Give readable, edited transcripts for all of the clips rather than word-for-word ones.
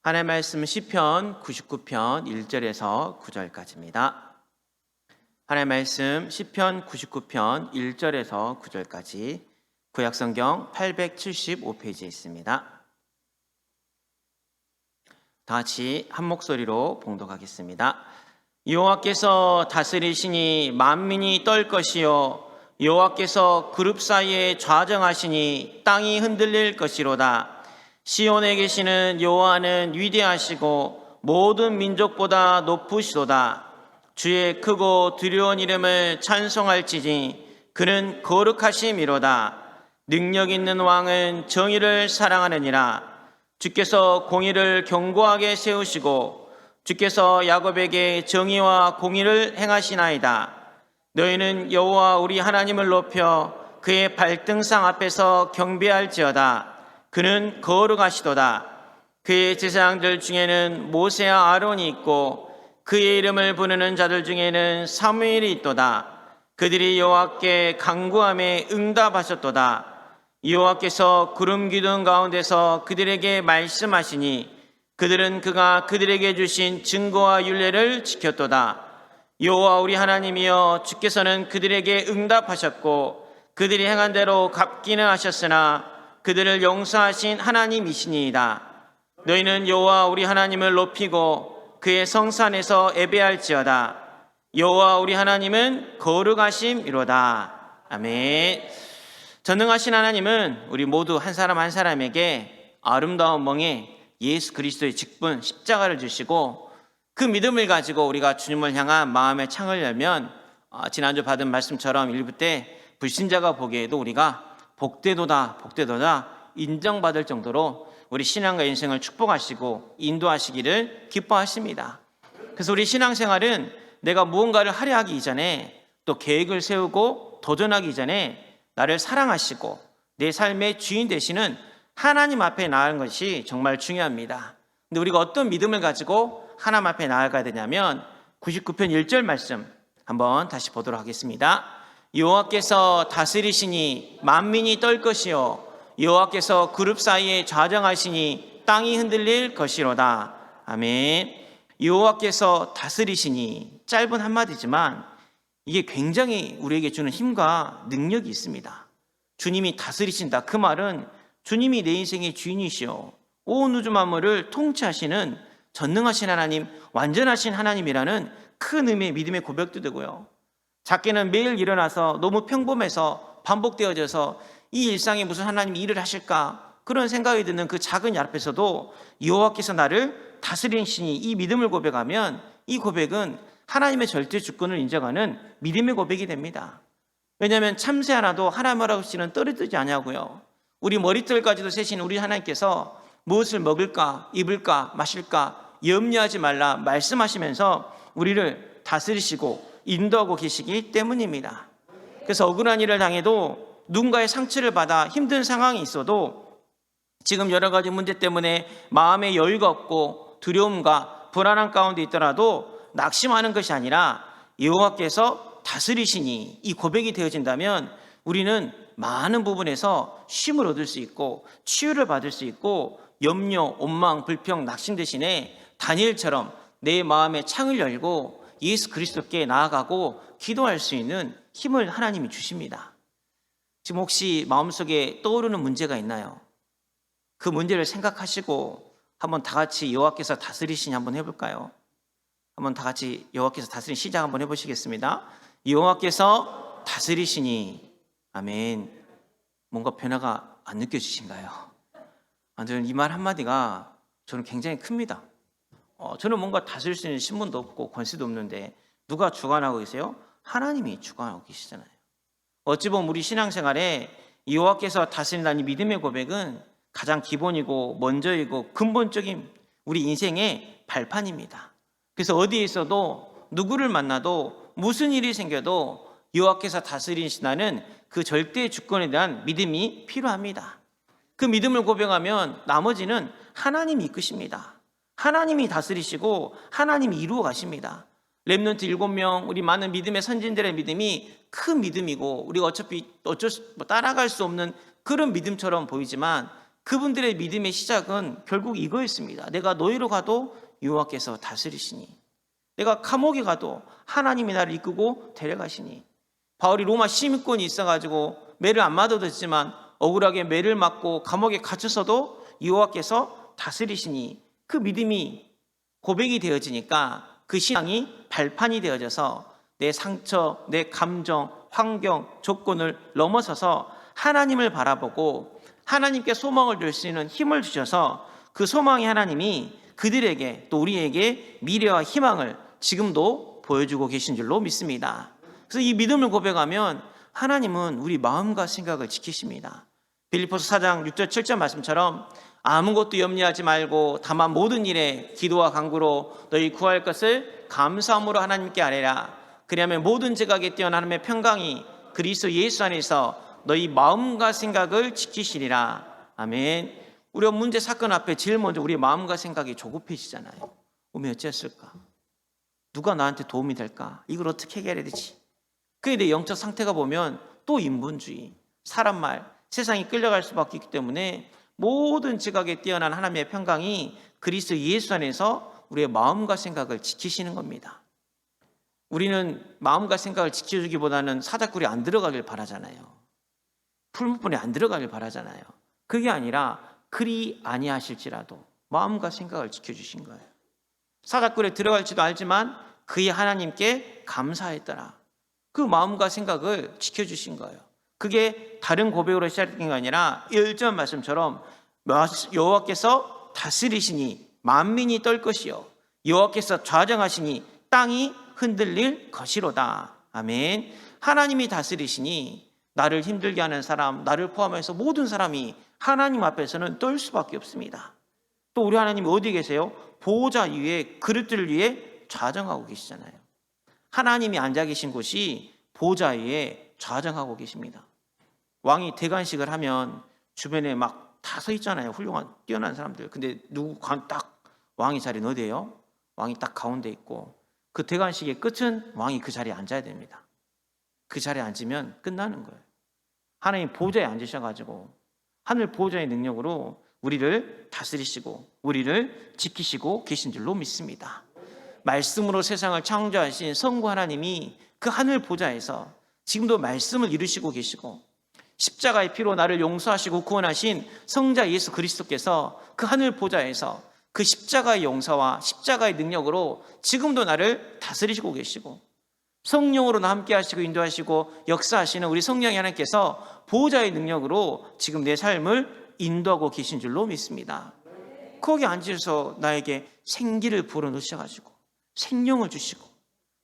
하나님의 말씀 시편 99편 1절에서 9절까지입니다. 하나님의 말씀 시편 99편 1절에서 9절까지 구약성경 875페이지에 있습니다. 다 같이 한 목소리로 봉독하겠습니다. 여호와께서 다스리시니 만민이 떨 것이요 여호와께서 그룹 사이에 좌정하시니 땅이 흔들릴 것이로다. 시온에 계시는 여호와는 위대하시고 모든 민족보다 높으시도다. 주의 크고 두려운 이름을 찬송할지니 그는 거룩하심이로다. 능력 있는 왕은 정의를 사랑하느니라. 주께서 공의를 견고하게 세우시고 주께서 야곱에게 정의와 공의를 행하시나이다. 너희는 여호와 우리 하나님을 높여 그의 발등상 앞에서 경배할지어다. 그는 거룩하시도다. 그의 제사장들 중에는 모세와 아론이 있고 그의 이름을 부르는 자들 중에는 사무엘이 있도다. 그들이 여호와께 간구함에 응답하셨도다. 여호와께서 구름 기둥 가운데서 그들에게 말씀하시니 그들은 그가 그들에게 주신 증거와 율례를 지켰도다. 여호와 우리 하나님이여 주께서는 그들에게 응답하셨고 그들이 행한 대로 갚기는 하셨으나 그들을 용서하신 하나님이시니이다. 너희는 여호와 우리 하나님을 높이고 그의 성산에서 예배할지어다. 여호와 우리 하나님은 거룩하심이로다. 아멘. 전능하신 하나님은 우리 모두 한 사람 한 사람에게 아름다운 멍에 예수 그리스도의 직분 십자가를 주시고 그 믿음을 가지고 우리가 주님을 향한 마음의 창을 열면 지난주 받은 말씀처럼 일부 때 불신자가 보기에도 우리가 복되도다 인정받을 정도로 우리 신앙과 인생을 축복하시고 인도하시기를 기뻐하십니다. 그래서 우리 신앙생활은 내가 무언가를 하려 하기 이전에 또 계획을 세우고 도전하기 이전에 나를 사랑하시고 내 삶의 주인 되시는 하나님 앞에 나아가는 것이 정말 중요합니다. 근데 우리가 어떤 믿음을 가지고 하나님 앞에 나아가야 되냐면 99편 1절 말씀 한번 다시 보도록 하겠습니다. 여호와께서 다스리시니 만민이 떨 것이요 여호와께서 그룹 사이에 좌정하시니 땅이 흔들릴 것이로다. 아멘. 여호와께서 다스리시니 짧은 한마디지만 이게 굉장히 우리에게 주는 힘과 능력이 있습니다. 주님이 다스리신다. 그 말은 주님이 내 인생의 주인이시오. 온 우주 만물을 통치하시는 전능하신 하나님, 완전하신 하나님이라는 큰 의미의 믿음의 고백도 되고요. 작게는 매일 일어나서 너무 평범해서 반복되어져서 이 일상에 무슨 하나님이 일을 하실까 그런 생각이 드는 그 작은 일 앞에서도 여호와께서 나를 다스리시니 이 믿음을 고백하면 이 고백은 하나님의 절대 주권을 인정하는 믿음의 고백이 됩니다. 왜냐하면 참새 하나도 하나님 없이는 떨어지지 아니하고요. 우리 머리털까지도 세신 우리 하나님께서 무엇을 먹을까 입을까 마실까 염려하지 말라 말씀하시면서 우리를 다스리시고 인도하고 계시기 때문입니다. 그래서 억울한 일을 당해도 누군가의 상처를 받아 힘든 상황이 있어도 지금 여러 가지 문제 때문에 마음의 여유가 없고 두려움과 불안한 가운데 있더라도 낙심하는 것이 아니라 여호와께서 다스리시니 이 고백이 되어진다면 우리는 많은 부분에서 쉼을 얻을 수 있고 치유를 받을 수 있고 염려, 원망, 불평, 낙심 대신에 다니엘처럼 내 마음의 창을 열고 예수 그리스도께 나아가고 기도할 수 있는 힘을 하나님이 주십니다. 지금 혹시 마음속에 떠오르는 문제가 있나요? 그 문제를 생각하시고 한번 다 같이 여호와께서 다스리시니 한번 해볼까요? 한번 다 같이 여호와께서 다스리니 시작 한번 해보시겠습니다. 여호와께서 다스리시니 아멘. 뭔가 변화가 안 느껴지신가요? 저는 이 말 한마디가 저는 굉장히 큽니다. 저는 뭔가 다스릴 수 있는 신분도 없고 권세도 없는데 누가 주관하고 계세요? 하나님이 주관하고 계시잖아요. 어찌 보면 우리 신앙생활에 여호와께서 다스린다는 이 믿음의 고백은 가장 기본이고 먼저이고 근본적인 우리 인생의 발판입니다. 그래서 어디에 있어도 누구를 만나도 무슨 일이 생겨도 여호와께서 다스리신다는 그 절대 주권에 대한 믿음이 필요합니다. 그 믿음을 고백하면 나머지는 하나님이 이끄십니다. 하나님이 다스리시고 하나님이 이루어 가십니다. 렘넌트 7명 우리 많은 믿음의 선진들의 믿음이 큰 믿음이고 우리가 어차피 따라갈 수 없는 그런 믿음처럼 보이지만 그분들의 믿음의 시작은 결국 이거였습니다. 내가 노예로 가도 여호와께서 다스리시니, 내가 감옥에 가도 하나님이 나를 이끄고 데려가시니, 바울이 로마 시민권이 있어가지고 매를 안 맞아도 됐지만 억울하게 매를 맞고 감옥에 갇혔어도 여호와께서 다스리시니, 그 믿음이 고백이 되어지니까 그 신앙이 발판이 되어져서 내 상처, 내 감정, 환경, 조건을 넘어서서 하나님을 바라보고 하나님께 소망을 줄 수 있는 힘을 주셔서 그 소망의 하나님이 그들에게 또 우리에게 미래와 희망을 지금도 보여주고 계신 줄로 믿습니다. 그래서 이 믿음을 고백하면 하나님은 우리 마음과 생각을 지키십니다. 빌립보서 4장 6절 7절 말씀처럼 아무것도 염려하지 말고 다만 모든 일에 기도와 간구로 너희 구할 것을 감사함으로 하나님께 아뢰라. 그리하면 모든 지각에 뛰어난 하나님의 평강이 그리스도 예수 안에서 너희 마음과 생각을 지키시리라. 아멘. 우리가 문제 사건 앞에 제일 먼저 우리 마음과 생각이 조급해지잖아요. 어찌했을까? 누가 나한테 도움이 될까? 이걸 어떻게 해결해야 되지? 그게 내 영적 상태가 보면 또 인본주의, 사람 말, 세상이 끌려갈 수밖에 없기 때문에 모든 지각에 뛰어난 하나님의 평강이 그리스도 예수 안에서 우리의 마음과 생각을 지키시는 겁니다. 우리는 마음과 생각을 지켜주기보다는 사다구리 안 들어가길 바라잖아요. 풀무불에 안 들어가길 바라잖아요. 그게 아니라 그리 아니하실지라도 마음과 생각을 지켜주신 거예요. 사다구리에 들어갈지도 알지만 그의 하나님께 감사했더라. 그 마음과 생각을 지켜주신 거예요. 그게 다른 고백으로 시작된 게 아니라 1절 말씀처럼 여호와께서 다스리시니 만민이 떨 것이요 여호와께서 좌정하시니 땅이 흔들릴 것이로다. 아멘. 하나님이 다스리시니 나를 힘들게 하는 사람, 나를 포함해서 모든 사람이 하나님 앞에서는 떨 수밖에 없습니다. 또 우리 하나님이 어디 계세요? 보호자 위에 그릇들 위에 좌정하고 계시잖아요. 하나님이 앉아 계신 곳이 보호자 위에 좌정하고 계십니다. 왕이 대관식을 하면 주변에 막 다 서 있잖아요. 훌륭한 뛰어난 사람들. 근데 딱 왕의 자리는 어디예요? 왕이 딱 가운데 있고 그 대관식의 끝은 왕이 그 자리에 앉아야 됩니다. 그 자리에 앉으면 끝나는 거예요. 하나님 보호자에 앉으셔가지고 하늘 보호자의 능력으로 우리를 다스리시고 우리를 지키시고 계신 줄로 믿습니다. 말씀으로 세상을 창조하신 성부 하나님이 그 하늘 보좌에서 지금도 말씀을 이루시고 계시고 십자가의 피로 나를 용서하시고 구원하신 성자 예수 그리스도께서 그 하늘 보좌에서 그 십자가의 용서와 십자가의 능력으로 지금도 나를 다스리시고 계시고 성령으로 나 함께 하시고 인도하시고 역사하시는 우리 성령의 하나님께서 보호자의 능력으로 지금 내 삶을 인도하고 계신 줄로 믿습니다. 거기 앉으셔서 나에게 생기를 불어넣으셔가지고 생명을 주시고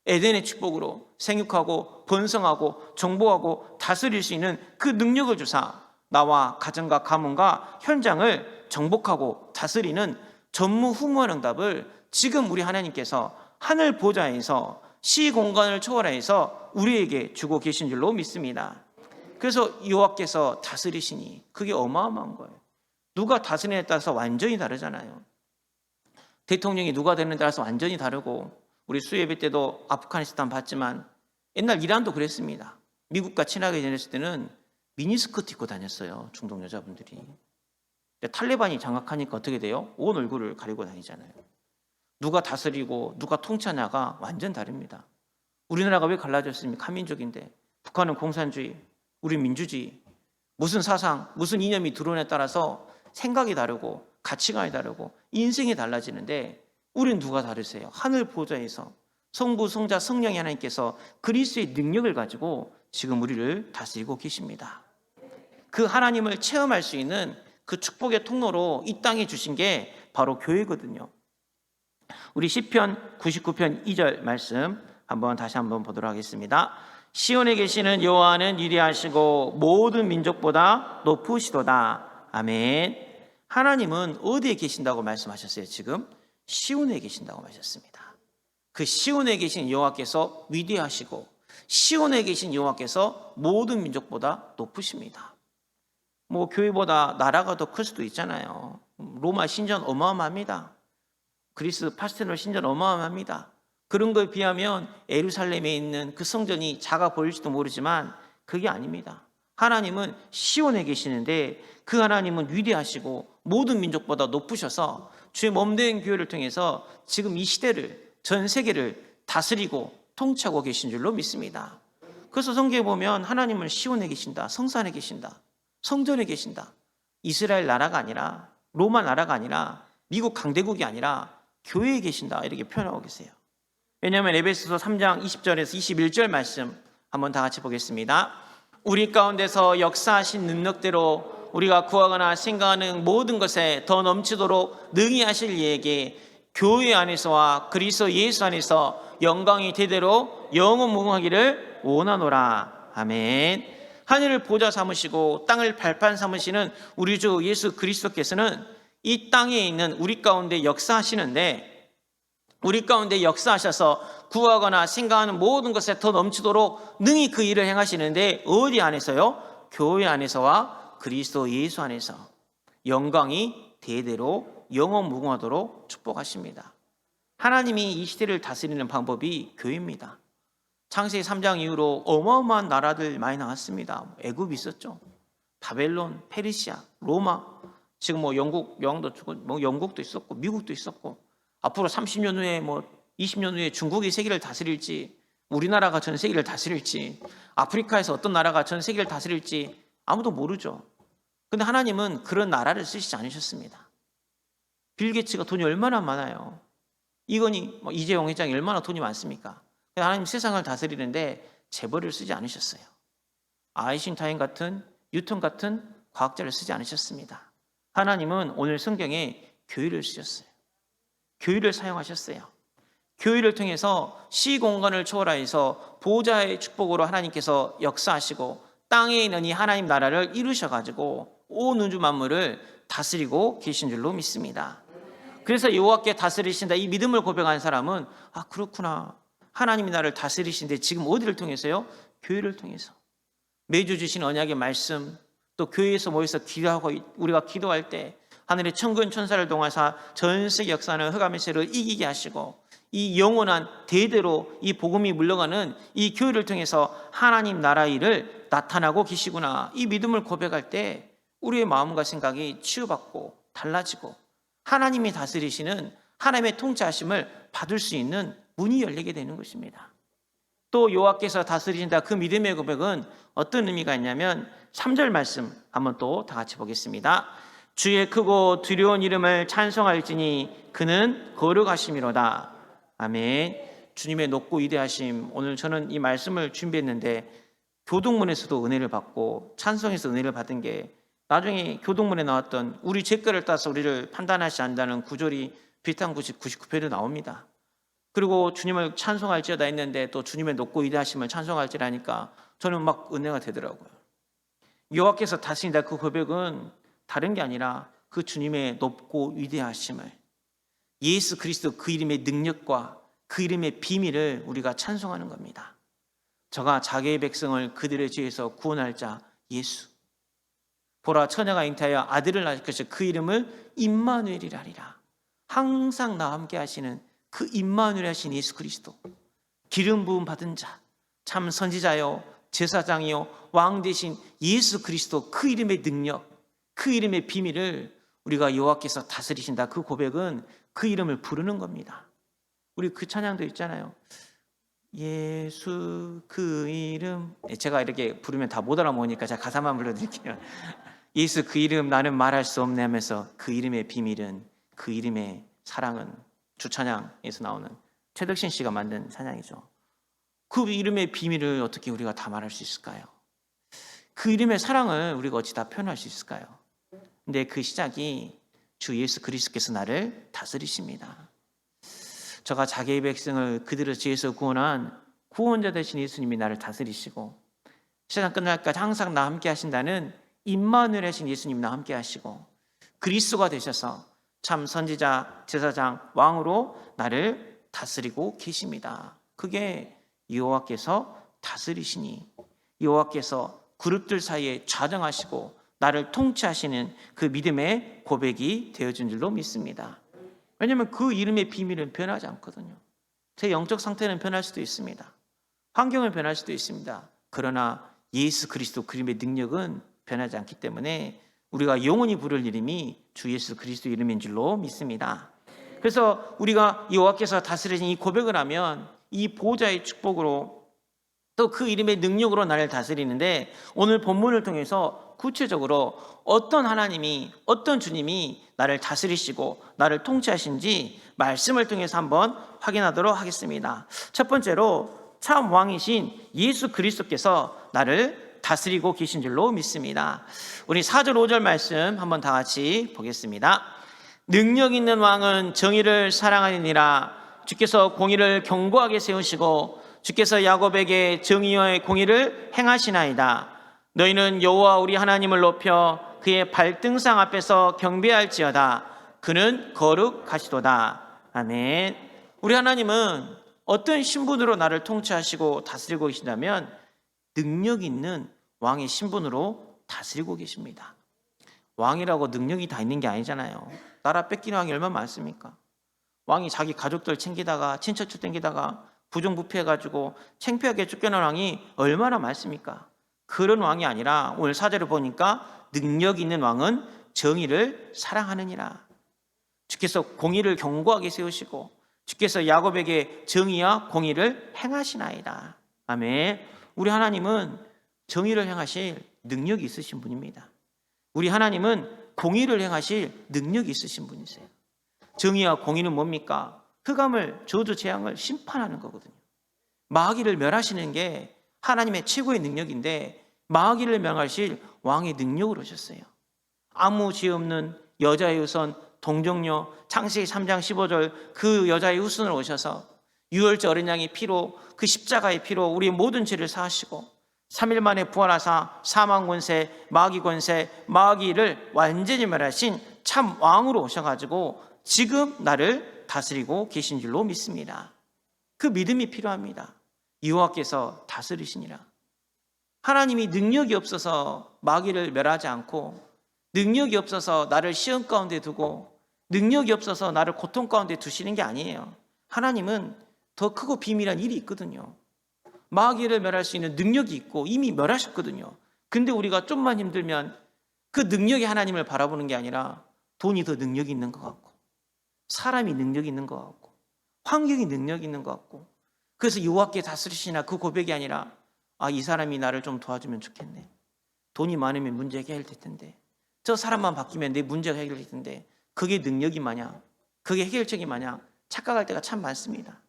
에덴의 축복으로 생육하고 번성하고 정복하고 다스릴 수 있는 그 능력을 주사 나와 가정과 가문과 현장을 정복하고 다스리는 전무후무한 응답을 지금 우리 하나님께서 하늘 보좌에서 시공간을 초월해서 우리에게 주고 계신 줄로 믿습니다. 그래서 여호와께서 다스리시니 그게 어마어마한 거예요. 누가 다스리느냐에 따라서 완전히 다르잖아요. 대통령이 누가 되느냐에 따라서 완전히 다르고 우리 수예배 때도 아프가니스탄 봤지만 옛날 이란도 그랬습니다. 미국과 친하게 지냈을 때는 미니스커트 입고 다녔어요. 중동 여자분들이. 탈레반이 장악하니까 어떻게 돼요? 온 얼굴을 가리고 다니잖아요. 누가 다스리고 누가 통치하냐가 완전 다릅니다. 우리나라가 왜 갈라졌습니까? 한민족인데. 북한은 공산주의, 우리 민주주의. 무슨 사상, 무슨 이념이 들어오냐에 따라서 생각이 다르고 가치관이 다르고 인생이 달라지는데 우리는 누가 다르세요? 하늘 보좌에서 성부, 성자, 성령의 하나님께서 그리스도의 능력을 가지고 지금 우리를 다스리고 계십니다. 그 하나님을 체험할 수 있는 그 축복의 통로로 이 땅에 주신 게 바로 교회거든요. 우리 시편 99편 2절 말씀 다시 한번 보도록 하겠습니다. 시온에 계시는 여호와는 위대하시고 모든 민족보다 높으시도다. 아멘. 하나님은 어디에 계신다고 말씀하셨어요? 지금 시온에 계신다고 말씀하셨습니다. 그 시온에 계신 여호와께서 위대하시고 시온에 계신 여호와께서 모든 민족보다 높으십니다. 교회보다 나라가 더 클 수도 있잖아요. 로마 신전 어마어마합니다. 그리스 파스테놀 신전 어마어마합니다. 그런 거에 비하면 예루살렘에 있는 그 성전이 작아 보일지도 모르지만 그게 아닙니다. 하나님은 시온에 계시는데 그 하나님은 위대하시고 모든 민족보다 높으셔서 주의 몸된 교회를 통해서 지금 이 시대를, 전 세계를 다스리고 통치하고 계신 줄로 믿습니다. 그래서 성경에 보면 하나님은 시온에 계신다, 성산에 계신다, 성전에 계신다. 이스라엘 나라가 아니라, 로마 나라가 아니라, 미국 강대국이 아니라 교회에 계신다, 이렇게 표현하고 계세요. 왜냐하면 에베소서 3장 20절에서 21절 말씀 한번 다 같이 보겠습니다. 우리 가운데서 역사하신 능력대로 우리가 구하거나 생각하는 모든 것에 더 넘치도록 능히 하실 이에게 교회 안에서와 그리스도 예수 안에서 영광이 대대로 영원무궁하기를 원하노라. 아멘. 하늘을 보좌 삼으시고 땅을 발판 삼으시는 우리 주 예수 그리스도께서는 이 땅에 있는 우리 가운데 역사하시는데, 우리 가운데 역사하셔서 구하거나 생각하는 모든 것에 더 넘치도록 능히 그 일을 행하시는데, 어디 안에서요? 교회 안에서와 그리스도 예수 안에서 영광이 대대로 영원무궁하도록 축복하십니다. 하나님이 이 시대를 다스리는 방법이 교회입니다. 창세기 3장 이후로 어마어마한 나라들 많이 나왔습니다. 애굽이 있었죠. 바벨론, 페르시아, 로마, 지금 영국, 영국도 있었고 미국도 있었고, 앞으로 30년 후에 20년 후에 중국이 세계를 다스릴지, 우리나라가 전 세계를 다스릴지, 아프리카에서 어떤 나라가 전 세계를 다스릴지 아무도 모르죠. 근데 하나님은 그런 나라를 쓰시지 않으셨습니다. 빌 게이츠가 돈이 얼마나 많아요. 이재용 회장이 얼마나 돈이 많습니까? 하나님 세상을 다스리는데 재벌을 쓰지 않으셨어요. 아인슈타인 같은, 뉴턴 같은 과학자를 쓰지 않으셨습니다. 하나님은 오늘 성경에 교회를 쓰셨어요. 교회를 사용하셨어요. 교회를 통해서 시공간을 초월하여서 보좌의 축복으로 하나님께서 역사하시고 땅에 있는 이 하나님 나라를 이루셔가지고 온 우주 만물을 다스리고 계신 줄로 믿습니다. 그래서 여호와께 다스리신다, 이 믿음을 고백한 사람은 그렇구나, 하나님이 나를 다스리신데 지금 어디를 통해서요? 교회를 통해서. 매주 주신 언약의 말씀, 또 교회에서 모여서 기도하고 우리가 기도할 때 하늘의 천군 천사를 동하사 전 세계 역사는 흑암의 세를 이기게 하시고 이 영원한 대대로 이 복음이 물러가는 이 교회를 통해서 하나님 나라 일을 나타나고 계시구나, 이 믿음을 고백할 때 우리의 마음과 생각이 치유받고 달라지고 하나님이 다스리시는 하나님의 통치하심을 받을 수 있는 문이 열리게 되는 것입니다. 또 여호와께서 다스리신다, 그 믿음의 고백은 어떤 의미가 있냐면 3절 말씀 한번 또 다 같이 보겠습니다. 주의 크고 두려운 이름을 찬송할지니 그는 거룩하심이로다. 아멘. 주님의 높고 위대하심, 오늘 저는 이 말씀을 준비했는데 교동문에서도 은혜를 받고 찬송에서 은혜를 받은 게, 나중에 교동문에 나왔던 우리 죄가를 따서 우리를 판단하시 안다는 구절이 비슷한 99편에도 나옵니다. 그리고 주님을 찬송할지어다 했는데 또 주님의 높고 위대하심을 찬송할지라니까 저는 막 은혜가 되더라고요. 여호와께서 다스린다, 그 고백은 다른 게 아니라 그 주님의 높고 위대하심을, 예수 그리스도 그 이름의 능력과 그 이름의 비밀을 우리가 찬송하는 겁니다. 저가 자기의 백성을 그들의 죄에서 구원할 자 예수, 보라 처녀가 잉태하여 아들을 낳을 것이 그 이름을 임마누엘이라 하리라. 항상 나와 함께 하시는 그 임마누엘 하신 예수 그리스도, 기름 부음 받은 자, 참 선지자요 제사장이요 왕 되신 예수 그리스도, 그 이름의 능력, 그 이름의 비밀을 우리가 여호와께서 다스리신다, 그 고백은 그 이름을 부르는 겁니다. 우리 그 찬양도 있잖아요. 예수 그 이름, 제가 이렇게 부르면 다 못 알아먹으니까 제가 가사만 불러드릴게요. 예수 그 이름 나는 말할 수 없네 하면서 그 이름의 비밀은, 그 이름의 사랑은, 주찬양에서 나오는 최덕신 씨가 만든 찬양이죠. 그 이름의 비밀을 어떻게 우리가 다 말할 수 있을까요? 그 이름의 사랑을 우리가 어찌 다 표현할 수 있을까요? 근데 그 시작이 주 예수 그리스도께서 나를 다스리십니다. 저가 자기의 백성을 그들의 죄에서 구원한 구원자 되신 예수님이 나를 다스리시고 세상 끝날까지 항상 나와 함께 하신다는 임마누엘 하신 예수님 나와 함께 하시고 그리스도가 되셔서 참 선지자, 제사장, 왕으로 나를 다스리고 계십니다. 그게 여호와께서 다스리시니, 여호와께서 그룹들 사이에 좌정하시고 나를 통치하시는 그 믿음의 고백이 되어진 줄로 믿습니다. 왜냐하면 그 이름의 비밀은 변하지 않거든요. 제 영적 상태는 변할 수도 있습니다. 환경은 변할 수도 있습니다. 그러나 예수 그리스도 그림의 능력은 변하지 않기 때문에 우리가 영원히 부를 이름이 주 예수 그리스도 이름인 줄로 믿습니다. 그래서 우리가 여호와께서 다스리신 이 고백을 하면 이 보호자의 축복으로 또 그 이름의 능력으로 나를 다스리는데, 오늘 본문을 통해서 구체적으로 어떤 하나님이, 어떤 주님이 나를 다스리시고 나를 통치하신지 말씀을 통해서 한번 확인하도록 하겠습니다. 첫 번째로 참 왕이신 예수 그리스도께서 나를 다스리고 계신 줄로 믿습니다. 우리 4절 5절 말씀 한번 다 같이 보겠습니다. 능력 있는 왕은 정의를 사랑하느니라. 주께서 공의를 견고하게 세우시고 주께서 야곱에게 정의와 공의를 행하시나이다. 너희는 여호와 우리 하나님을 높여 그의 발등상 앞에서 경배할지어다. 그는 거룩하시도다. 아멘. 우리 하나님은 어떤 신분으로 나를 통치하시고 다스리고 계신다면 능력 있는 왕의 신분으로 다스리고 계십니다. 왕이라고 능력이 다 있는 게 아니잖아요. 나라 뺏기는 왕이 얼마나 많습니까? 왕이 자기 가족들 챙기다가 친척들 챙기다가 부정부패해가지고 창피하게 쫓겨난 왕이 얼마나 많습니까? 그런 왕이 아니라 오늘 4절을 보니까 능력 있는 왕은 정의를 사랑하느니라. 주께서 공의를 견고하게 세우시고 주께서 야곱에게 정의와 공의를 행하시나이다. 아멘. 우리 하나님은 정의를 행하실 능력이 있으신 분입니다. 우리 하나님은 공의를 행하실 능력이 있으신 분이세요. 정의와 공의는 뭡니까? 흑암을, 저주, 재앙을 심판하는 거거든요. 마귀를 멸하시는 게 하나님의 최고의 능력인데 마귀를 멸하실 왕의 능력으로 오셨어요. 아무 죄 없는 여자의 후손 동정녀, 창세기 3장 15절 그 여자의 후손으로 오셔서 유월절 어린 양의 피로, 그 십자가의 피로 우리의 모든 죄를 사하시고 3일 만에 부활하사 사망 권세, 마귀 권세, 마귀를 완전히 멸하신 참 왕으로 오셔가지고 지금 나를 다스리고 계신 줄로 믿습니다. 그 믿음이 필요합니다. 여호와께서 다스리시니라. 하나님이 능력이 없어서 마귀를 멸하지 않고, 능력이 없어서 나를 시험 가운데 두고, 능력이 없어서 나를 고통 가운데 두시는 게 아니에요. 하나님은 더 크고 비밀한 일이 있거든요. 마귀를 멸할 수 있는 능력이 있고 이미 멸하셨거든요. 근데 우리가 좀만 힘들면 그 능력이 하나님을 바라보는 게 아니라 돈이 더 능력이 있는 것 같고, 사람이 능력이 있는 것 같고, 환경이 능력이 있는 것 같고, 그래서 여호와께 다스리시나 그 고백이 아니라 이 사람이 나를 좀 도와주면 좋겠네. 돈이 많으면 문제 해결될 텐데, 저 사람만 바뀌면 내 문제가 해결될 텐데, 그게 능력이 마냥, 그게 해결책이 마냥 착각할 때가 참 많습니다.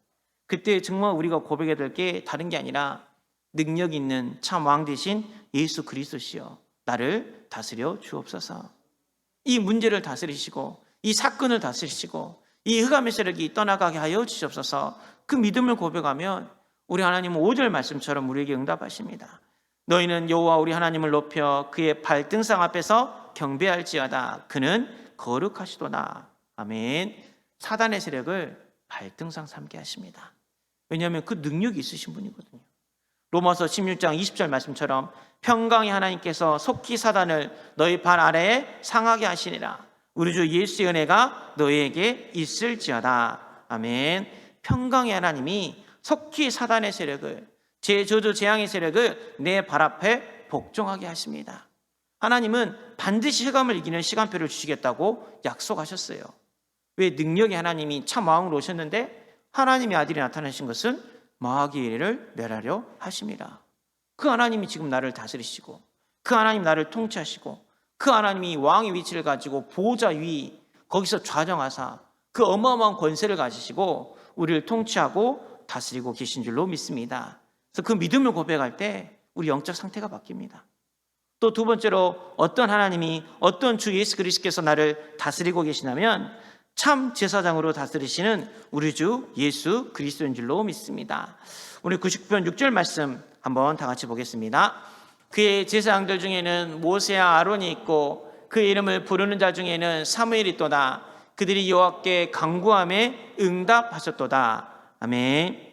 그때 정말 우리가 고백해야 될 게 다른 게 아니라 능력 있는 참 왕 대신 예수 그리스도시여 나를 다스려 주옵소서. 이 문제를 다스리시고 이 사건을 다스리시고 이 흑암의 세력이 떠나가게 하여 주시옵소서. 그 믿음을 고백하면 우리 하나님은 5절 말씀처럼 우리에게 응답하십니다. 너희는 여호와 우리 하나님을 높여 그의 발등상 앞에서 경배할지어다. 그는 거룩하시도다. 아멘. 사단의 세력을 발등상 삼게 하십니다. 왜냐하면 그 능력이 있으신 분이거든요. 로마서 16장 20절 말씀처럼 평강의 하나님께서 속히 사단을 너희 발 아래에 상하게 하시니라. 우리 주 예수의 은혜가 너희에게 있을지어다. 아멘. 평강의 하나님이 속히 사단의 세력을, 저주 재앙의 세력을 내 발 앞에 복종하게 하십니다. 하나님은 반드시 흑암을 이기는 시간표를 주시겠다고 약속하셨어요. 왜? 능력의 하나님이 참 왕으로 오셨는데 하나님의 아들이 나타나신 것은 마귀를 멸하려 하심이라. 그 하나님이 지금 나를 다스리시고, 그 하나님 나를 통치하시고, 그 하나님이 왕의 위치를 가지고 보호자 위 거기서 좌정하사 그 어마어마한 권세를 가지시고 우리를 통치하고 다스리고 계신 줄로 믿습니다. 그래서 그 믿음을 고백할 때 우리 영적 상태가 바뀝니다. 또 두 번째로 어떤 하나님이, 어떤 주 예수 그리스도께서 나를 다스리고 계시냐면 참 제사장으로 다스리시는 우리 주 예수 그리스도인 줄로 믿습니다. 우리 99편 6절 말씀 한번 다 같이 보겠습니다. 그의 제사장들 중에는 모세와 아론이 있고 그 이름을 부르는 자 중에는 사무엘이 있도다. 그들이 여호와께 간구함에 응답하셨도다. 아멘.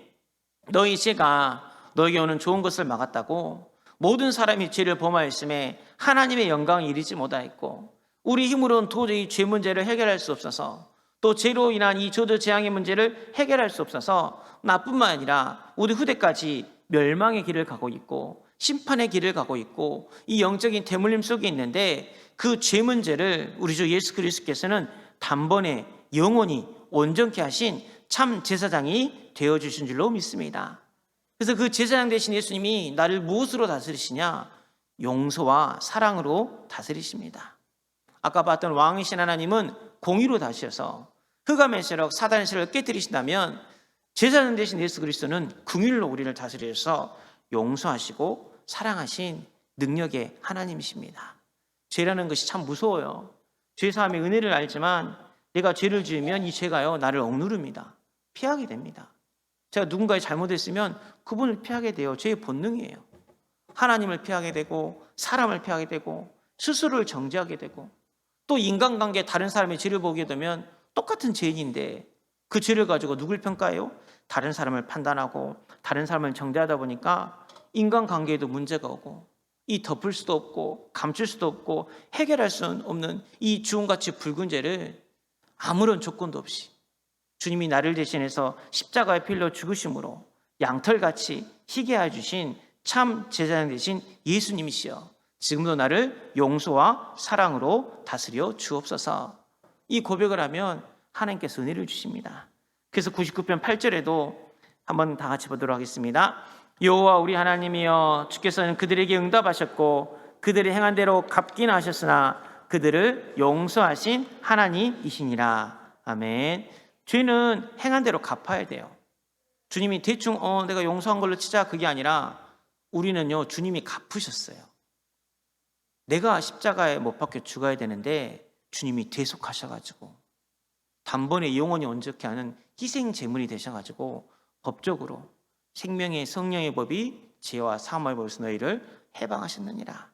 너희 죄가 너에게 오는 좋은 것을 막았다고 모든 사람이 죄를 범하였음에 하나님의 영광을 이루지 못하였고 우리 힘으로는 도저히 죄 문제를 해결할 수 없어서, 또 죄로 인한 이 저주 재앙의 문제를 해결할 수 없어서 나뿐만 아니라 우리 후대까지 멸망의 길을 가고 있고 심판의 길을 가고 있고 이 영적인 대물림 속에 있는데 그 죄 문제를 우리 주 예수 그리스도께서는 단번에 영원히 온전케 하신 참 제사장이 되어주신 줄로 믿습니다. 그래서 그 제사장 되신 예수님이 나를 무엇으로 다스리시냐? 용서와 사랑으로 다스리십니다. 아까 봤던 왕이신 하나님은 공의로 다스려서 흑암의 세력 사단의 세력을 깨뜨리신다면 제사장 되신 예수 그리스도는 긍휼로 우리를 다스려서 용서하시고 사랑하신 능력의 하나님이십니다. 죄라는 것이 참 무서워요. 죄사함의 은혜를 알지만 내가 죄를 지으면 이 죄가요 나를 억누릅니다. 피하게 됩니다. 제가 누군가의 잘못했으면 그분을 피하게 돼요. 죄의 본능이에요. 하나님을 피하게 되고 사람을 피하게 되고 스스로를 정죄하게 되고 또 인간관계 다른 사람의 죄를 보게 되면 똑같은 죄인인데 그 죄를 가지고 누굴 평가해요? 다른 사람을 판단하고 다른 사람을 정죄하다 보니까 인간관계에도 문제가 오고 이 덮을 수도 없고 감출 수도 없고 해결할 수 없는 이 주홍같이 붉은 죄를 아무런 조건도 없이 주님이 나를 대신해서 십자가에 필려 죽으심으로 양털같이 희게 해주신 참 제사장 되신 예수님이시여 지금도 나를 용서와 사랑으로 다스려 주옵소서. 이 고백을 하면 하나님께서 은혜를 주십니다. 그래서 99편 8절에도 한번 다 같이 보도록 하겠습니다. 여호와 우리 하나님이여 주께서는 그들에게 응답하셨고 그들이 행한 대로 갚기는 하셨으나 그들을 용서하신 하나님이시니라. 아멘. 죄는 행한 대로 갚아야 돼요. 주님이 대충 내가 용서한 걸로 치자 그게 아니라 우리는요 주님이 갚으셨어요. 내가 십자가에 못 박혀 죽어야 되는데 주님이 대속하셔가지고 단번에 영원히 온전케 하는 희생 제물이 되셔가지고 법적으로 생명의 성령의 법이 죄와 사함의 법에서 너희를 해방하셨느니라.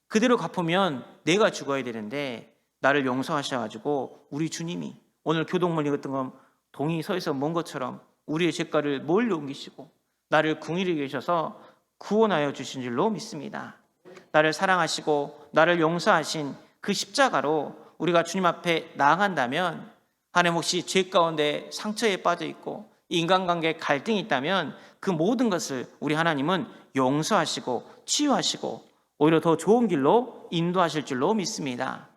그대로 갚으면 내가 죽어야 되는데 나를 용서하셔가지고 우리 주님이 오늘 교동문 읽었던 건 동이 서에서 먼 것처럼 우리의 죄가를 멀리 옮기시고 나를 궁일히 계셔서 구원하여 주신 줄로 믿습니다. 나를 사랑하시고 나를 용서하신 그 십자가로 우리가 주님 앞에 나아간다면 하나님 혹시 죄 가운데 상처에 빠져 있고 인간관계에 갈등이 있다면 그 모든 것을 우리 하나님은 용서하시고 치유하시고 오히려 더 좋은 길로 인도하실 줄로 믿습니다.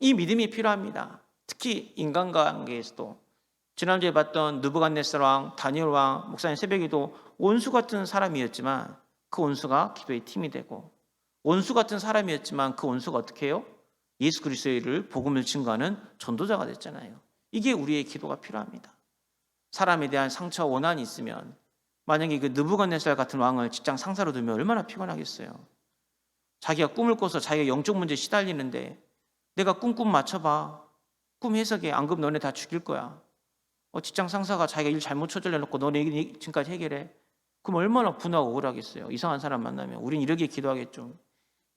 이 믿음이 필요합니다. 특히 인간관계에서도 지난주에 봤던 느부갓네살 왕, 다니엘 왕, 목사님 새벽에도 원수 같은 사람이었지만 그 원수가 기도의 팀이 되고 원수 같은 사람이었지만 그 원수가 어떻게 해요? 예수 그리스도를 복음을 증거하는 전도자가 됐잖아요. 이게 우리의 기도가 필요합니다. 사람에 대한 상처와 원한이 있으면 만약에 그 느부갓네살 같은 왕을 직장 상사로 두면 얼마나 피곤하겠어요. 자기가 꿈을 꿔서 자기가 영적 문제에 시달리는데 내가 꿈 맞춰봐. 꿈 해석에 안 그러면 너네 다 죽일 거야. 직장 상사가 자기가 일 잘못 처절해놓고 너네 지금까지 해결해. 그럼 얼마나 분하고 억울하겠어요. 이상한 사람 만나면 우린 이렇게 기도하겠죠.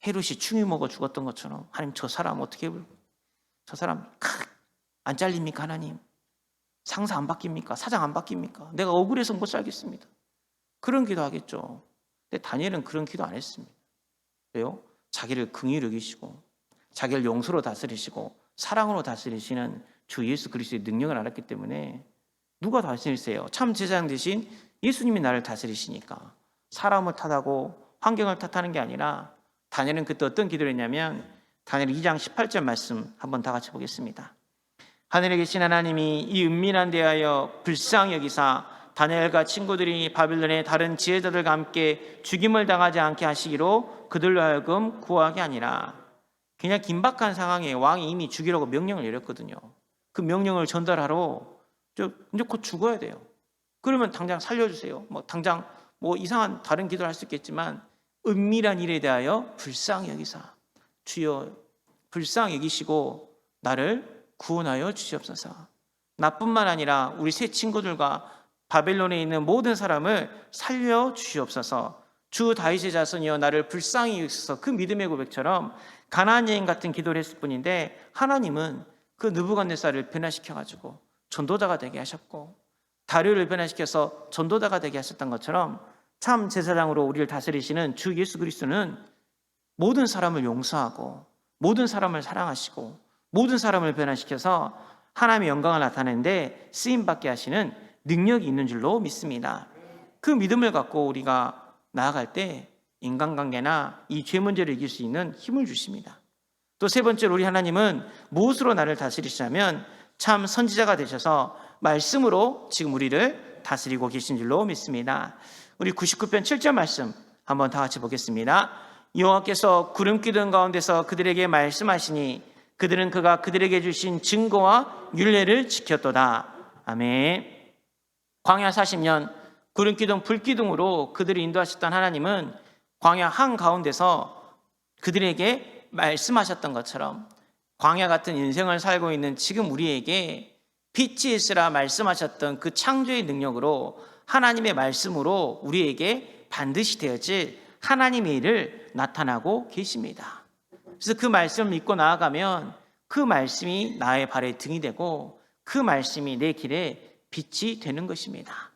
헤롯이 충이 먹어 죽었던 것처럼 하나님 저 사람 어떻게 해볼까? 저 사람 안 잘립니까 하나님? 상사 안 바뀝니까? 사장 안 바뀝니까? 내가 억울해서 못 살겠습니다. 그런 기도하겠죠. 근데 다니엘은 그런 기도 안 했습니다. 왜요? 자기를 긍휼히 여기시고 자기를 용서로 다스리시고 사랑으로 다스리시는 주 예수 그리스도의 능력을 알았기 때문에 누가 다스리세요? 참 제사장 되신 예수님이 나를 다스리시니까 사람을 탓하고 환경을 탓하는 게 아니라 다니엘은 그때 어떤 기도를 했냐면 다니엘 2장 18절 말씀 한번 다 같이 보겠습니다. 하늘에 계신 하나님이 이 은밀한 데하여 불쌍히 여기사 다니엘과 친구들이 바빌론의 다른 지혜자들과 함께 죽임을 당하지 않게 하시기로 그들로 하여금 구하게 아니라 그냥 긴박한 상황에 왕이 이미 죽이라고 명령을 내렸거든요. 그 명령을 전달하러 이제 곧 죽어야 돼요. 그러면 당장 살려주세요. 당장 이상한 다른 기도를 할 수 있겠지만 은밀한 일에 대하여 불쌍히 여기사 주여 불쌍히 여기시고 나를 구원하여 주시옵소서. 나뿐만 아니라 우리 세 친구들과 바벨론에 있는 모든 사람을 살려 주시옵소서. 주 다윗의 자손이여 나를 불쌍히 여기소서. 그 믿음의 고백처럼 가나안 여인 같은 기도를 했을 뿐인데 하나님은 그 느부갓네살을 변화시켜가지고 전도자가 되게 하셨고 다리오를 변화시켜서 전도자가 되게 하셨던 것처럼 참 제사장으로 우리를 다스리시는 주 예수 그리스도는 모든 사람을 용서하고 모든 사람을 사랑하시고 모든 사람을 변화시켜서 하나님의 영광을 나타내는데 쓰임받게 하시는 능력이 있는 줄로 믿습니다. 그 믿음을 갖고 우리가 나아갈 때 인간관계나 이 죄 문제를 이길 수 있는 힘을 주십니다. 또 세 번째로 우리 하나님은 무엇으로 나를 다스리시냐면 참 선지자가 되셔서 말씀으로 지금 우리를 다스리고 계신 줄로 믿습니다. 우리 99편 7절 말씀 한번 다 같이 보겠습니다. 여호와께서 구름 기둥 가운데서 그들에게 말씀하시니 그들은 그가 그들에게 주신 증거와 율례를 지켰도다. 아멘. 광야 40년 구름 기둥 불 기둥으로 그들을 인도하셨던 하나님은 광야 한가운데서 그들에게 말씀하셨던 것처럼 광야 같은 인생을 살고 있는 지금 우리에게 빛이 있으라 말씀하셨던 그 창조의 능력으로 하나님의 말씀으로 우리에게 반드시 되어질 하나님의 일을 나타나고 계십니다. 그래서 그 말씀을 믿고 나아가면 그 말씀이 나의 발의 등이 되고 그 말씀이 내 길에 빛이 되는 것입니다.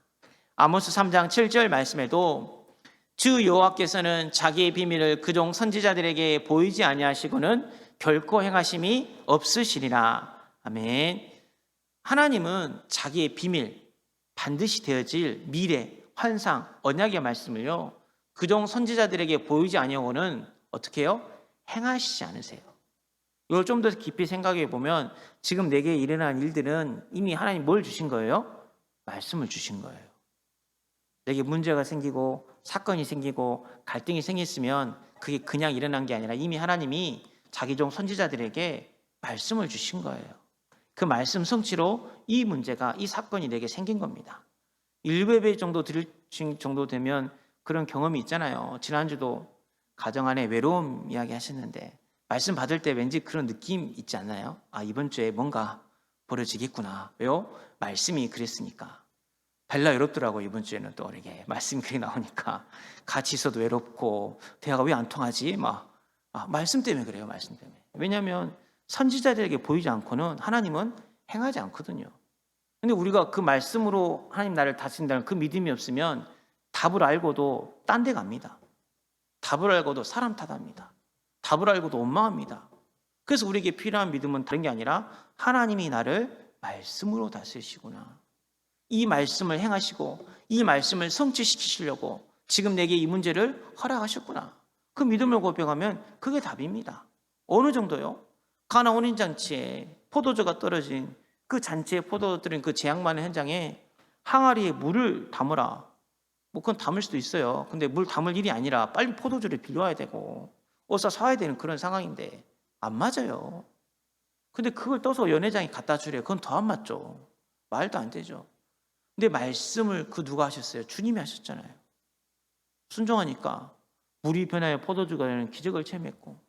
아모스 3장 7절 말씀에도 주 여호와께서는 자기의 비밀을 그종 선지자들에게 보이지 아니하시고는 결코 행하심이 없으시리라. 아멘. 하나님은 자기의 비밀, 반드시 되어질 미래, 환상, 언약의 말씀을요 그종 선지자들에게 보이지 아니하고는 어떻게 해요? 행하시지 않으세요. 이걸 좀 더 깊이 생각해 보면 지금 내게 일어난 일들은 이미 하나님 뭘 주신 거예요? 말씀을 주신 거예요. 내게 문제가 생기고 사건이 생기고 갈등이 생겼으면 그게 그냥 일어난 게 아니라 이미 하나님이 자기 종 선지자들에게 말씀을 주신 거예요. 그 말씀 성취로 이 문제가, 이 사건이 내게 생긴 겁니다. 1예배 정도 드릴 정도 되면 그런 경험이 있잖아요. 지난주도 가정 안에 외로움 이야기 하셨는데 말씀 받을 때 왠지 그런 느낌 있지 않나요? 아, 이번 주에 뭔가 벌어지겠구나. 왜요? 말씀이 그랬으니까. 벨라 외롭더라고. 이번 주에는 또 이렇게 말씀이 그렇게 나오니까 같이 있어도 외롭고 대화가 왜 안 통하지? 말씀 때문에 그래요. 말씀 때문에. 왜냐하면 선지자들에게 보이지 않고는 하나님은 행하지 않거든요. 근데 우리가 그 말씀으로 하나님 나를 다스린다는 그 믿음이 없으면 답을 알고도 딴 데 갑니다. 답을 알고도 사람 탓합니다. 답을 알고도 원망합니다. 그래서 우리에게 필요한 믿음은 다른 게 아니라 하나님이 나를 말씀으로 다스리시구나. 이 말씀을 행하시고 이 말씀을 성취시키시려고 지금 내게 이 문제를 허락하셨구나. 그 믿음을 고백하면 그게 답입니다. 어느 정도요? 가나 혼인잔치에 포도주가 떨어진 그 잔치에 포도 들인 그 재앙 많은 현장에 항아리에 물을 담으라. 그건 담을 수도 있어요. 근데 물 담을 일이 아니라 빨리 포도주를 빌려와야 되고 어서 사와야 되는 그런 상황인데 안 맞아요. 근데 그걸 떠서 연회장에 갖다 주래. 그건 더 안 맞죠. 말도 안 되죠. 근데 말씀을 누가 하셨어요? 주님이 하셨잖아요. 순종하니까 물이 변하여 포도주가 되는 기적을 체험했고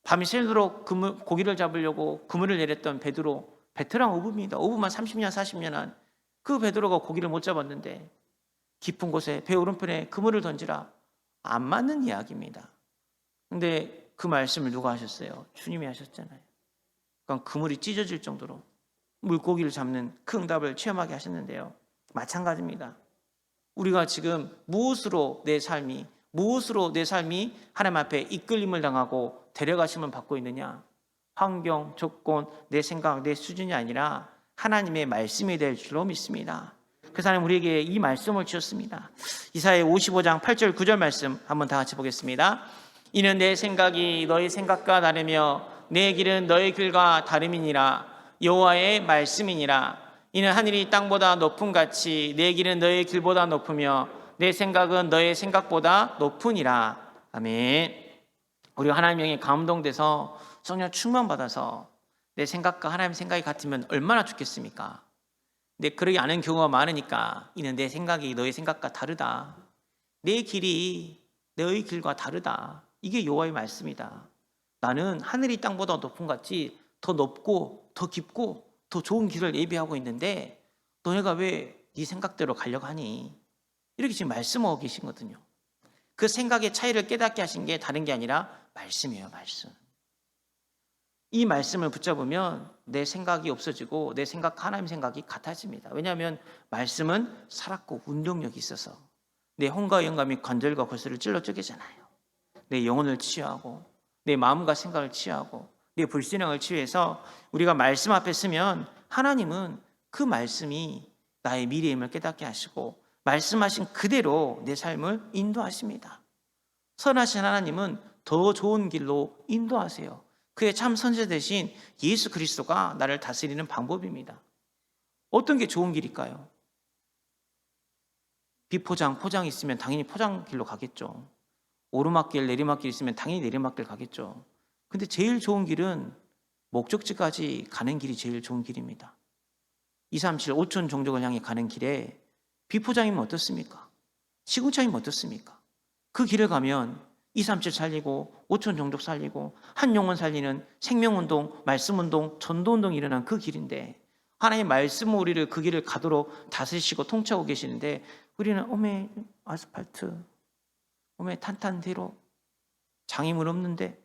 밤이 새도록 고기를 잡으려고 그물을 내렸던 베드로, 베테랑 어부입니다. 어부만 30년 40년 한 그 베드로가 고기를 못 잡았는데 깊은 곳에 배 오른편에 그물을 던지라. 안 맞는 이야기입니다. 근데 그 말씀을 누가 하셨어요? 주님이 하셨잖아요. 그러니까 그물이 찢어질 정도로 물고기를 잡는 그 응답을 체험하게 하셨는데요. 마찬가지입니다. 우리가 지금 무엇으로 내 삶이 하나님 앞에 이끌림을 당하고 데려가심을 받고 있느냐? 환경, 조건, 내 생각, 내 수준이 아니라 하나님의 말씀이 될 줄로 믿습니다. 그래서 하나님 우리에게 이 말씀을 주셨습니다. 이사야 55장 8절 9절 말씀 한번 다 같이 보겠습니다. 이는 내 생각이 너희 생각과 다르며 내 길은 너희 길과 다름이니라. 여호와의 말씀이니라. 이는 하늘이 땅보다 높음 같이 내 길은 너희 길보다 높으며 내 생각은 너희 생각보다 높으니라. 아멘. 우리가 하나님의 영에 감동돼서 성령 충만받아서 내 생각과 하나님의 생각이 같으면 얼마나 좋겠습니까? 근데 그러지 않은 경우가 많으니까 이는 내 생각이 너희 생각과 다르다. 내 길이 너희 길과 다르다. 이게 여호와의 말씀이다. 나는 하늘이 땅보다 높음 같이 더 높고 더 깊고 더 좋은 길을 예비하고 있는데 너네가 왜 네 생각대로 가려고 하니? 이렇게 지금 말씀하고 계신 거거든요. 그 생각의 차이를 깨닫게 하신 게 다른 게 아니라 말씀이에요. 말씀. 이 말씀을 붙잡으면 내 생각이 없어지고 내 생각 하나님 생각이 같아집니다. 왜냐하면 말씀은 살았고 운동력이 있어서 내 혼과 영감이 관절과 골수를 찔러 쪼개잖아요. 내 영혼을 치유하고 내 마음과 생각을 치유하고 내 불신앙을 치유해서 우리가 말씀 앞에 서면 하나님은 그 말씀이 나의 미래임을 깨닫게 하시고 말씀하신 그대로 내 삶을 인도하십니다. 선하신 하나님은 더 좋은 길로 인도하세요. 그의 참 선지자 되신 예수 그리스도가 나를 다스리는 방법입니다. 어떤 게 좋은 길일까요? 비포장, 포장 있으면 당연히 포장 길로 가겠죠. 오르막길, 내리막길 있으면 당연히 내리막길 가겠죠. 근데 제일 좋은 길은 목적지까지 가는 길이 제일 좋은 길입니다. 237 5천 종족을 향해 가는 길에 비포장이면 어떻습니까? 시궁창이면 어떻습니까? 그 길을 가면 237 살리고 5천 종족 살리고 한 영혼 살리는 생명운동, 말씀운동, 전도운동이 일어난 그 길인데 하나님 말씀 우리를 그 길을 가도록 다스리시고 통치하고 계시는데 우리는 어메 아스팔트, 어메 탄탄대로 장애물 없는데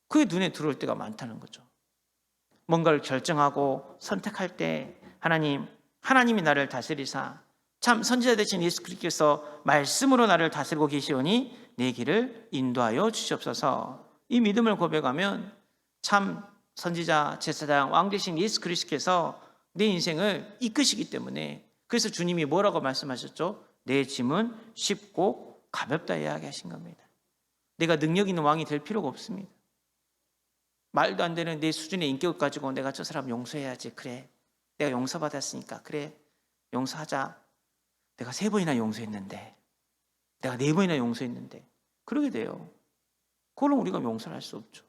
그게 눈에 들어올 때가 많다는 거죠. 뭔가를 결정하고 선택할 때 하나님이 나를 다스리사 참 선지자 되신 예수 그리스도께서 말씀으로 나를 다스리고 계시오니 내 길을 인도하여 주시옵소서. 이 믿음을 고백하면 참 선지자, 제사장, 왕 되신 예수 그리스도께서 내 인생을 이끄시기 때문에 그래서 주님이 뭐라고 말씀하셨죠? 내 짐은 쉽고 가볍다 이야기하신 겁니다. 내가 능력 있는 왕이 될 필요가 없습니다. 말도 안 되는 내 수준의 인격을 가지고 내가 저 사람 용서해야지. 그래, 내가 용서받았으니까 그래, 용서하자. 내가 3번이나 용서했는데, 내가 4번이나 용서했는데 그러게 돼요. 그럼 우리가 용서를 할 수 없죠.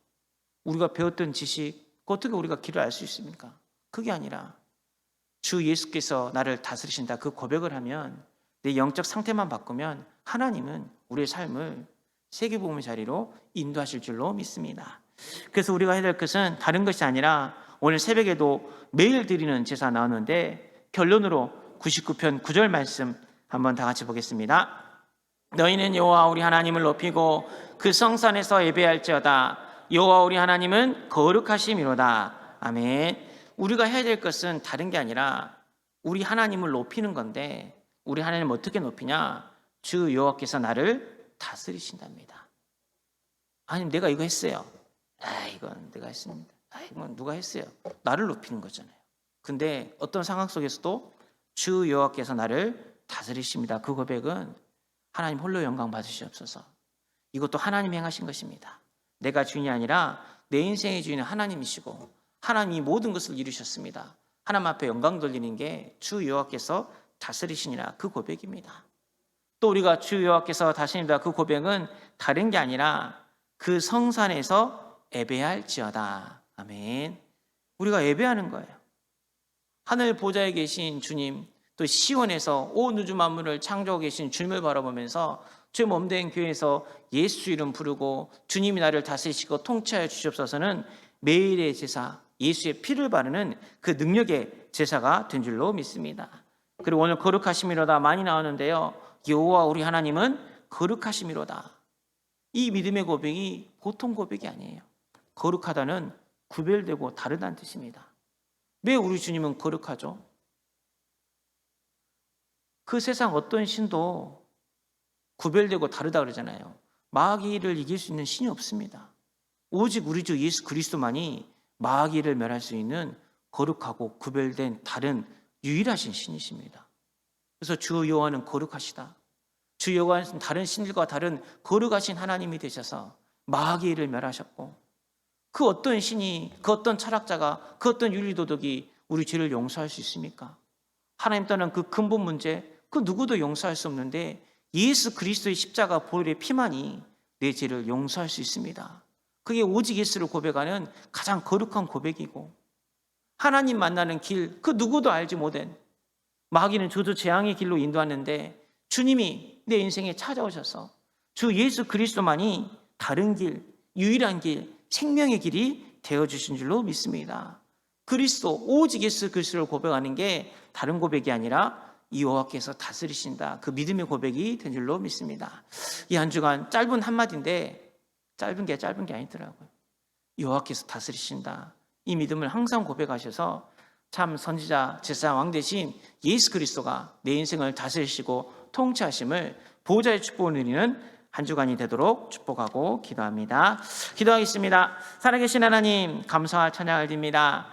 우리가 배웠던 지식 어떻게 우리가 길을 알 수 있습니까? 그게 아니라 주 예수께서 나를 다스리신다 그 고백을 하면 내 영적 상태만 바꾸면 하나님은 우리의 삶을 세계복음의 자리로 인도하실 줄로 믿습니다. 그래서 우리가 해야 될 것은 다른 것이 아니라 오늘 새벽에도 매일 드리는 제사 나오는데 결론으로 99편 9절 말씀 한번 다 같이 보겠습니다. 너희는 여호와 우리 하나님을 높이고 그 성산에서 예배할지어다. 여호와 우리 하나님은 거룩하심이로다. 아멘. 우리가 해야 될 것은 다른 게 아니라 우리 하나님을 높이는 건데 우리 하나님을 어떻게 높이냐? 주 여호와께서 나를 다스리신답니다. 아니 내가 이거 했어요. 이건 내가 했습니다. 이건 누가 했어요? 나를 높이는 거잖아요. 근데 어떤 상황 속에서도 주 여호와께서 나를 다스리십니다. 그 고백은 하나님 홀로 영광 받으시옵소서. 이것도 하나님 행하신 것입니다. 내가 주인이 아니라 내 인생의 주인은 하나님이시고 하나님이 모든 것을 이루셨습니다. 하나님 앞에 영광 돌리는 게 주 여호와께서 다스리시니라 그 고백입니다. 또 우리가 주 여호와께서 다스리신다 그 고백은 다른 게 아니라 그 성산에서 예배할지어다. 아멘. 우리가 예배하는 거예요. 하늘 보좌에 계신 주님, 또 시온에서 온 우주 만물을 창조하고 계신 주님을 바라보면서 제 몸된 교회에서 예수 이름 부르고 주님이 나를 다스리시고 통치하여 주시옵소서는 매일의 제사, 예수의 피를 바르는 그 능력의 제사가 된 줄로 믿습니다. 그리고 오늘 거룩하심이로다 많이 나오는데요. 여호와 우리 하나님은 거룩하심이로다. 이 믿음의 고백이 보통 고백이 아니에요. 거룩하다는 구별되고 다르다는 뜻입니다. 왜 우리 주님은 거룩하죠? 그 세상 어떤 신도 구별되고 다르다 그러잖아요. 마귀를 이길 수 있는 신이 없습니다. 오직 우리 주 예수 그리스도만이 마귀를 멸할 수 있는 거룩하고 구별된 다른 유일하신 신이십니다. 그래서 주 여호와는 거룩하시다. 주 여호와는 다른 신들과 다른 거룩하신 하나님이 되셔서 마귀를 멸하셨고 그 어떤 신이, 그 어떤 철학자가, 그 어떤 윤리도덕이 우리 죄를 용서할 수 있습니까? 하나님 떠난 그 근본 문제 그 누구도 용서할 수 없는데 예수 그리스도의 십자가 보혈의 피만이 내 죄를 용서할 수 있습니다. 그게 오직 예수를 고백하는 가장 거룩한 고백이고 하나님 만나는 길 그 누구도 알지 못한 마귀는 저도 재앙의 길로 인도하는데 주님이 내 인생에 찾아오셔서 주 예수 그리스도만이 다른 길, 유일한 길, 생명의 길이 되어주신 줄로 믿습니다. 그리스도, 오직 예수 그리스도를 고백하는 게 다른 고백이 아니라 이 여호와께서 다스리신다. 그 믿음의 고백이 된 줄로 믿습니다. 이 한 주간 짧은 한마디인데 짧은 게 아니더라고요. 여호와께서 다스리신다. 이 믿음을 항상 고백하셔서 참 선지자, 제사장, 왕 대신 예수 그리스도가 내 인생을 다스리시고 통치하심을 보호자의 축복을 누리는 한 주간이 되도록 축복하고 기도합니다. 기도하겠습니다. 살아계신 하나님 감사와 찬양을 드립니다.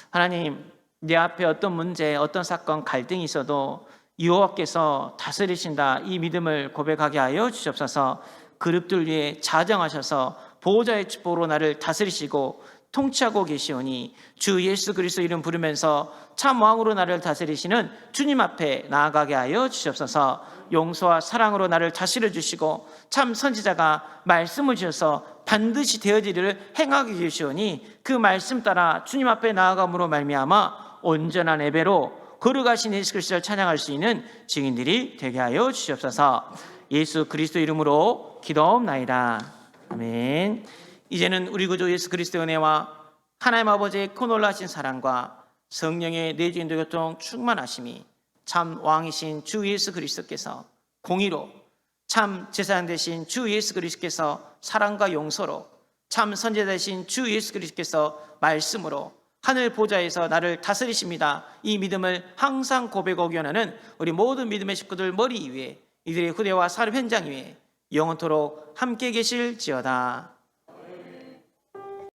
하나님 내 앞에 어떤 문제, 어떤 사건, 갈등이 있어도 여호와께서 다스리신다 이 믿음을 고백하게 하여 주시옵소서. 그룹들 위에 자정하셔서 보호자의 축복으로 나를 다스리시고 통치하고 계시오니 주 예수 그리스도 이름 부르면서 참 왕으로 나를 다스리시는 주님 앞에 나아가게 하여 주시옵소서. 용서와 사랑으로 나를 다스려 주시고 참 선지자가 말씀을 주셔서 반드시 되어지리를 행하게 계시오니 그 말씀 따라 주님 앞에 나아감으로 말미암아 온전한 예배로 거룩하신 예수 그리스도를 찬양할 수 있는 증인들이 되게 하여 주시옵소서. 예수 그리스도 이름으로 기도옵나이다. 아멘. 이제는 우리 구주 예수 그리스도의 은혜와 하나님 아버지의 그 놀라신 사랑과 성령의 내주인도 교통 충만하심이 참 왕이신 주 예수 그리스도께서 공의로 참 제사장 되신 주 예수 그리스도께서 사랑과 용서로 참 선지자 되신 주 예수 그리스도께서 말씀으로 하늘 보좌에서 나를 다스리십니다. 이 믿음을 항상 고백하기 원하는 우리 모든 믿음의 식구들 머리 위에 이들의 후대와 사업 현장 위에 영원토록 함께 계실지어다.